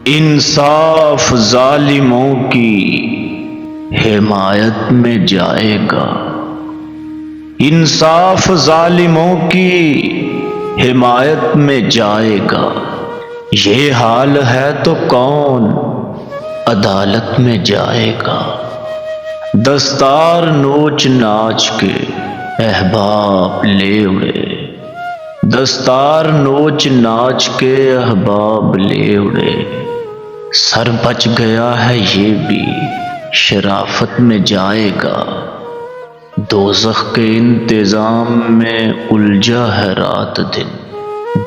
انصاف ظالموں کی حمایت میں جائے گا، انصاف ظالموں کی حمایت میں جائے گا۔ یہ حال ہے تو کون عدالت میں جائے گا؟ دستار نوچ ناچ کے احباب لے اڑے، دستار نوچ ناچ کے احباب لے اڑے۔ سر بچ گیا ہے یہ بھی شرافت میں جائے گا، دوزخ کے انتظام میں الجھا ہے رات دن،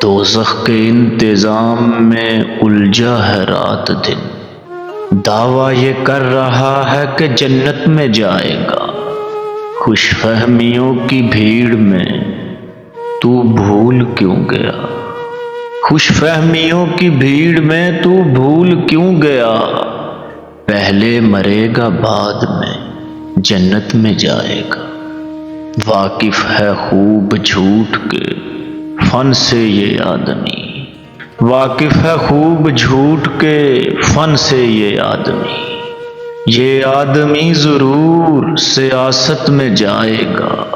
دوزخ کے انتظام میں الجھا ہے رات دن۔ دعویٰ یہ کر رہا ہے کہ جنت میں جائے گا، خوش فہمیوں کی بھیڑ میں تو بھول کیوں گیا؟ خوش فہمیوں کی بھیڑ میں تو بھول کیوں گیا؟ پہلے مرے گا بعد میں جنت میں جائے گا۔ واقف ہے خوب جھوٹ کے فن سے یہ آدمی، واقف ہے خوب جھوٹ کے فن سے یہ آدمی۔ یہ آدمی ضرور سیاست میں جائے گا،